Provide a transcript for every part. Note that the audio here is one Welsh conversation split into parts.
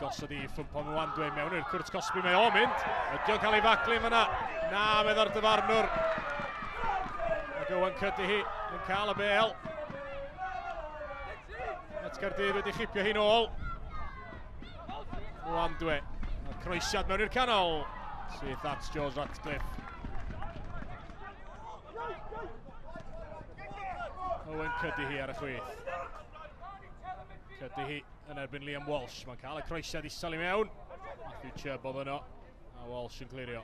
gosod i ffwmpo Mwandu mewn i'r cwrt Cosby, mae o mynd. Ydy o'n cael ei faglu fyna. Na, meddwl dyfarnwr. Ac Owen Cuddy hi yn cael y bel. Met Caerdydd wedi chipio hi nôl. Mwandu. A croesiad mewn i'r canol. Sydd at George Ratcliffe. Owen Cuddy hi ar y chwith. Cuddy hi yn erbyn Liam Walsh. Mae'n cael y croesiad isal i mewn. Matthew Chubb oedd yno. A Walsh yn clirio.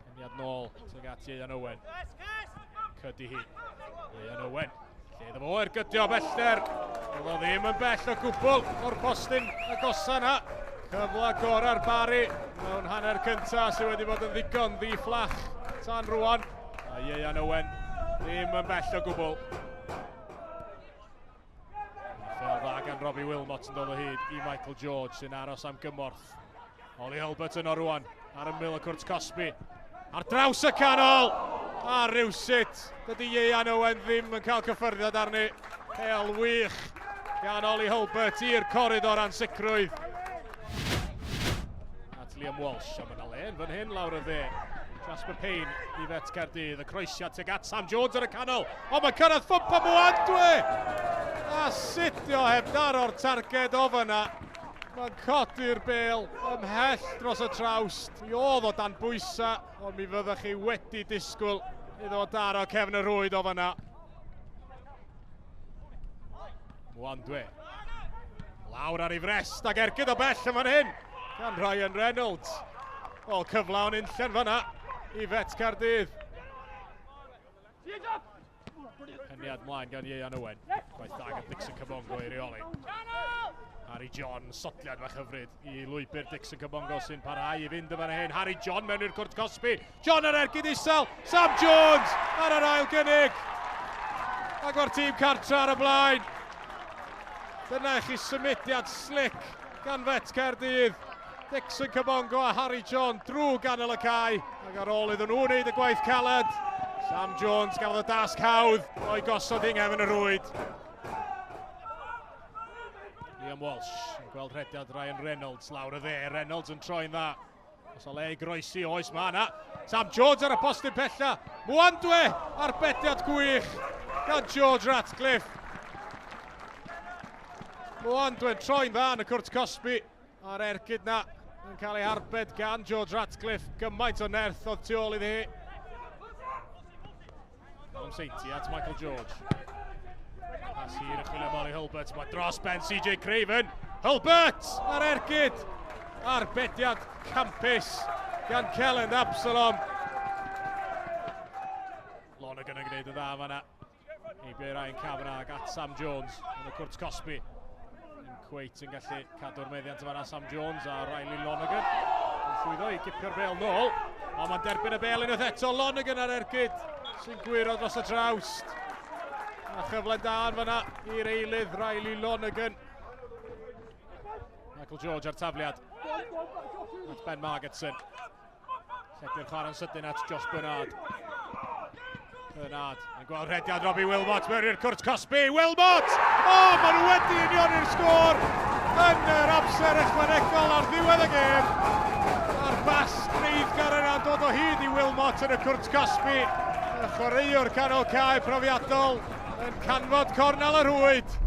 Ceniad nôl tuag at Ieuan Owen. Cuddy hi. Ieuan Owen. Lle iddo fo ergydio bellter. Oedd o ddim yn bell o gwbl o'r postyn agosa yna. Cyfle gorau'r Barri mewn hanner cyntaf sydd wedi bod yn ddigon ddi-fflach tan rwan. A Ieuan Owen ddim yn bell o gwbl. Fel dda gan Robbie Wilmot yn dod o hyd i Michael George sy'n aros am gymorth. Ollie Hulbert yno rwan ar ymyl y cwrt Cosby. Ar draws y canol! A rywsut, dydy Ieuan Owen ddim yn cael cyffyrddiad arni. Hel wych gan Ollie Hulbert i'r coridor ansicrwydd. At Liam Walsh, a mae'n alen fan hyn lawr y dde. Jasper Payne i Met Caerdydd, y croesiad tuag at Sam Jones ar y canol. O, mae'n cyrraedd ffwmpa Mwandu! A sitio heb daro'r targed o fyna. Mae'n codi'r bel ymhell dros y trawst. Mi oedd o dan bwysa, ond mi fyddwch chi wedi disgwyl iddo daro cefn y rwyd o fyna. Mwandu. Lawr ar ei frest ag ergyd o bell yn fan hyn. Gan Ryan Reynolds. O, cyfla o'n unllen fyna i Met Caerdydd. Heniad mlaen gan Ieuan Owen. Gwaith da gan Dixon Cabongo i reoli. Harry John, sotliad fach hyfryd i lwybr Dixon Cabongo sy'n parhau i fynd yma hyn. Harry John mewn i'r cwrt Cosby. John ar ergyd isel. Sam Jones ar yr ail gynnig. Ac o'r tîm cartra ar y blaen. Dyna chi symudiad slick gan Met Caerdydd. Dixon Cabongo a Harry John drwy ganol y cae. Ac ar ôl iddyn nhw wneud y gwaith caled. Sam Jones gafodd y dasg hawdd o'i gosod i nghefn y rwyd. Liam Walsh yn gweld rhediad Ryan Reynolds lawr y dde. Reynolds yn troi'n dda. Os o le i groesi oes ma yna. Sam Jones ar y postyn pella. Mwandu ar bediad gwych gan George Ratcliffe. Mwandu yn troi'n dda yn y cwrt Cosby. A'r ergyd na yn cael ei harbed gan George Ratcliffe. Gymaint o nerth oedd tu ôl iddi hi. Callum Sainty at Michael George. Pas hir yn chwilio Ollie Hulbert. Mae dros ben CJ Craven. Hulbert ar ergyd. Arbediad campus gan Celyn Absalom. Lonergan yn gwneud y dda fanna. Heibio Ryan Cavanagh at Sam Jones yn y cwrt Cosby. Cweit yn gallu cadw'r meddiant yma Sam Jones a Riley Lonergan. Yn llwyddo i gipio'r bel nôl. O, mae'n derbyn y bel unwaith eto. Lonergan ar ergyd sy'n gwiro dros y trawst. A chyfle da yn fyna i'r eilydd Riley Lonergan. Michael George ar tafliad. At Ben Margetson. Lledu'r chwarae'n sydyn at Josh Bernard. Bernard yn gweld rhediad Robbie Wilmot mewn i'r cwrt Cosby. Wilmot! O, maen nhw wedi union i'r sgôr yn yr amser ychwanegol ar ddiwedd y gêm. A'r bas greiddgar yna'n dod o hyd i Wilmot yn y cwrt Cosby. Y chwaraewr canol cae profiadol yn canfod cornel y rwyd.